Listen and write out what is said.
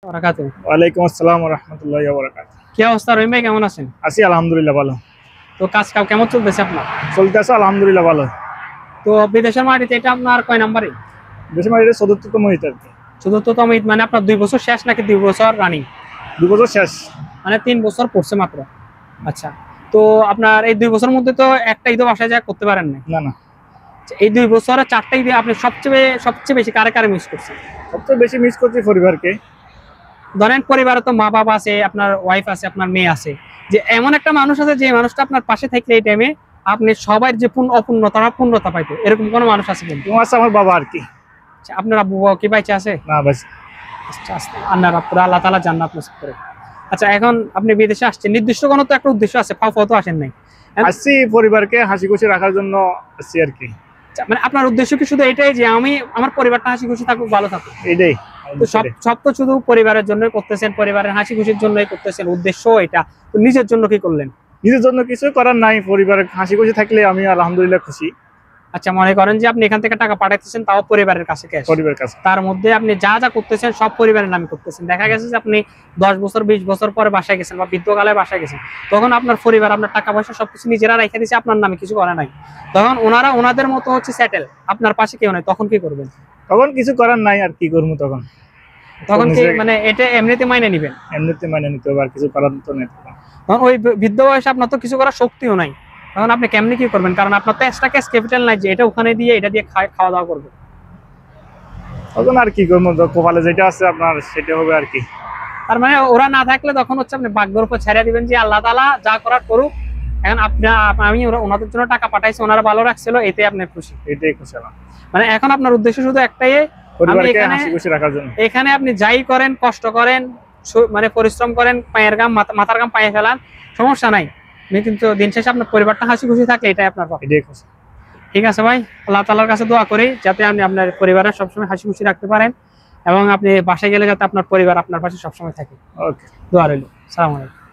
বারাকাতুহু। ওয়ালাইকুম আসসালাম ওয়া রাহমাতুল্লাহি ওয়া বারাকাতুহু। কি অবস্থা রহিম ভাই, কেমন আছেন? আছি আলহামদুলিল্লাহ ভালো। তো কাজ কাম কেমন চলতেছে আপনার? চলতেছে আলহামদুলিল্লাহ ভালো। তো বিদেশের মাটিতে এটা আপনার কয় নাম্বারে? দেশের মাটিতে চতুর্থতম ঈদ আর কি। চতুর্থতম ঈদ, মানে আপনার 2 বছর শেষ নাকি 2 বছর রানিং? 2 বছর শেষ। মানে 3 বছর পড়ছে মাত্র। আচ্ছা, তো আপনার এই 2 বছরের মধ্যে তো একটা ঈদও বাসায় যায় করতে পারেন না। না না, এই 2 বছরে 4টা ঈদে আপনি সবচেয়ে বেশি কারে কারে মিস করছেন? সবচেয়ে বেশি মিস করছি পরিবারকে। ধরেন পরিবারে তো মা বাবা আছে, আপনার ওয়াইফ আছে, আপনার মেয়ে আছে, যে এমন একটা মানুষ আছে যে মানুষটা আপনার পাশে থাকলে এই টাইমে আপনি সবার যে পূর্ণতা পাইতো, এরকম কোনো মানুষ আছে কিন্তু? তোমার আছে আমার বাবা আর কি। আচ্ছা, আপনার আব্বু বাবা কি বাইচে আছে? না ভাই। আচ্ছা, আচ্ছা, আল্লাহ তাআলা জান্নাত নসিব করে। আচ্ছা, এখন আপনি বিদেশে আসছেন, নির্দিষ্ট কোনো তো একটা উদ্দেশ্য আছে, ফাও তো আসেন নাই। আসছি পরিবারকে হাসি খুশি রাখার জন্য আসছি আর কি। আচ্ছা, মানে আপনার উদ্দেশ্য কি শুধু এটাই যে আমি আমার পরিবারটা হাসি খুশি থাকুক, ভালো থাকুক? এটাই। তো সব তো শুধু পরিবারের জন্যই করতেছেন, পরিবারের হাসি খুশির জন্যই করতেছেন, উদ্দেশ্য এটা। তো নিজের জন্য কি করলেন? নিজের জন্য কিছু করার নাই, পরিবারের হাসি খুশি থাকলে আমি আলহামদুলিল্লাহ খুশি। আচ্ছা, মনে করেন যে আপনি এখান থেকে টাকা পাঠাইতেছেন, তাও পরিবারের কাছে ক্যাশ, পরিবারের কাছে তার মধ্যে আপনি যা যা করতেছেন সব পরিবারের নামে করতেছেন। দেখা গেছে যে আপনি 10 বছর 20 বছর পরে বাসায় গেছেন বা বৃদ্ধকালে বাসায় গেছেন, তখন আপনার পরিবার আপনার টাকা পয়সা সবকিছু নিজেরা রেখে দিয়েছে, আপনার নামে কিছু করে নাই। তখন ওনারা ওনাদের মতো হচ্ছে সেটেল, আপনার পাশে কেউ নাই, তখন কি করবেন? তখন কিছু করার নাই, আর কি করবো তখন? তখন কি মানে এটা এমনিতে মাইনে নিবেন? এমনিতে মানে নিতে হবে, আর কিছু করার তো নেই। তখন ওই বৃদ্ধ বয়সে আপনার তো কিছু করার শক্তিও নাই, তখন আপনি কেমনি কি করবেন? কারণ আপনার তো এক্সট্রা ক্যাশ ক্যাপিটাল নাই যে এটা ওখানে দিয়ে এটা দিয়ে খাওয়া দাওয়া করবে। তখন আর কি করবো, কপালে যেটা আছে আপনার সেটা হবে আর কি। তার মানে ওরা না থাকলে তখন হচ্ছে আপনি ভাগ্যের উপর ছেড়ে দিবেন যে আল্লাহ তাআলা যা করার করুক। এখন আমি ওনাদের জন্য টাকা পাঠাইছি, ওনারা ভালো রাখছিল, এতে আপনি খুশি। এটাই খুশি না, মানে এখন আপনার উদ্দেশ্য শুধু একটাই, পরিবারকে হাসি খুশি রাখার জন্য। এখানে আপনি যাই করেন, কষ্ট করেন, মানে পরিশ্রম করেন, পায়ের গাম মাথার গাম পায়ে ফেলান, সমস্যা নাই, কিন্তু দিন শেষে আপনার পরিবারটা হাসি খুশি থাকলে এটাই আপনার পক্ষে। এটাই খুশি। ঠিক আছে ভাই, আল্লাহ তাআলার কাছে দোয়া করি যাতে আপনি আপনার পরিবারের সবসময় হাসি খুশি রাখতে পারেন, এবং আপনি বাসায় গেলে যাতে আপনার পরিবার আপনার পাশে সবসময় থাকে। ওকে, দোয়া রইল। আসসালামু আলাইকুম।